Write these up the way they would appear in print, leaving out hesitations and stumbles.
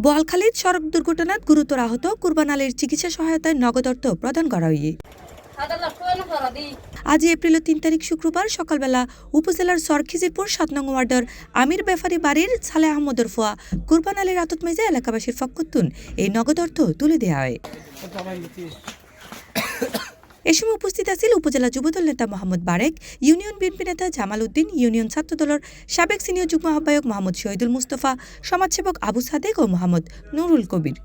বোয়ালখালীর সড়ক দুর্ঘটনায় গুরুতর আহত কুরবান আলীর চিকিৎসা সহায়তায় নগদ অর্থ প্রদান করা হয়। আজ এপ্রিল 3 তারিখ শুক্রবার সকালবেলা উপজেলার সরখিজিরপুর 7 নং ওয়ার্ডের আমির বেফারি বাড়ির সালে আহমদর ফোয়া কুরবান আলীর আতত মেজে এলাকাবাসীর ফক্কতুন এই নগদ অর্থ তুলে দেওয়া হয়। এ সময় উপস্থিত আছেন উপজেলা যুবদল নেতা মোহাম্মদ বারেক, ইউনিয়ন বিএনপি নেতা জামাল উদ্দিন, ইউনিয়ন ছাত্রদলের সাবেক সিনিয়র যুগ্ম আহ্বায়ক মোহাম্মদ শহীদুল মুস্তফা, সমাজসেবক আবু সাদেক ও মোহাম্মদ নুরুল কবির।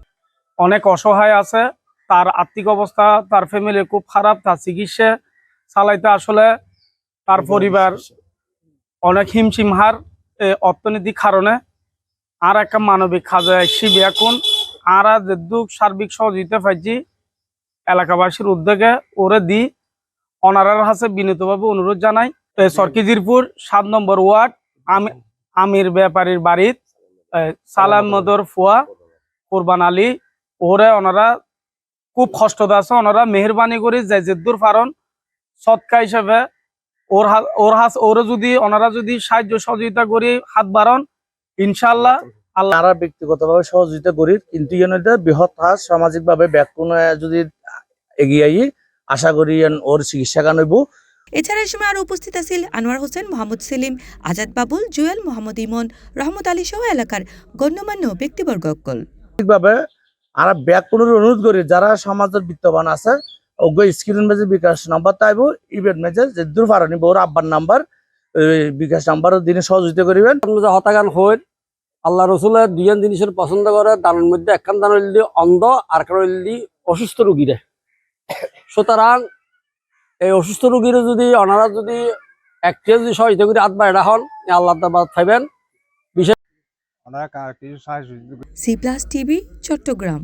অনেক অসহায় আছে, তার আর্থিক অবস্থা, তার ফ্যামিলি খুব খারাপ, তার চিকিৎসা চালাইতে আসলে তার পরিবার অনেক হিমশিম হার অর্থনৈতিক কারণে। আর একটা মানবিক কাজে শিবি এখন আর যেদুক সার্বিক সহযোগিতা পাইছি এলাকাবাসীর উদ্যোগে ওরে দি অনারার হাতে বিনীতভাবে অনুরোধ জানাই। সরখিজিরপুর 7 নম্বর ওয়ার্ড আমির ব্যাপারীর বাড়ির সালাম মদর ফুয়া কুরবান আলী ওরে ওনারা খুব কষ্টত আছে। ওনারা মেহরবানি করে যে যেদুর পারন সৎকা হিসেবে ওরে যদি ওনারা যদি সাহায্য সহযোগিতা করি হাত বাড়ান ইনশাল্লাহ আল্লাহ। তারা ব্যক্তিগতভাবে সহযোগিতা করি, কিন্তু বৃহৎ হাস সামাজিকভাবে ব্যাকুণ যদি এগিয়ে আশা করি ওর চিকিৎসা কানব। এছাড়া এই সময় আরো উপস্থিত আছেন আনোয়ার হোসেন, মোহাম্মদ সেলিম, আজাদ বাবুল, জুয়েল, মোহাম্মদ ইমন, রহমত আলী সহ এলাকার গণ্যমান্য ব্যক্তিবর্গ। ঠিকভাবে আর ব্যাকুণের অনুরোধ করি যারা সমাজের বিত্তবান আছে অজ্ঞ স্ক্রিন মেজে বিকাশ নাম্বার তাইব ইভেন্ট মেজে যে দূর ফারানি বউর আব্বার নাম্বার বিকাশ নাম্বার দিনে সহযোগিতা করিবেন। হতাগান হই আল্লাহ রসুলের দুইজন জিনিসের পছন্দ করে, দানের মধ্যে একখান দান হইলি অন্ধ আর কারণ হইলি অসুস্থ রুগীরে। সুতরাং এই অসুস্থ রুগীরে যদি ওনারা যদি একটি যদি সহযোগিতা করে হাত বাইরে হন আল্লাহ থাকবেন। C plus TV, Chittagong.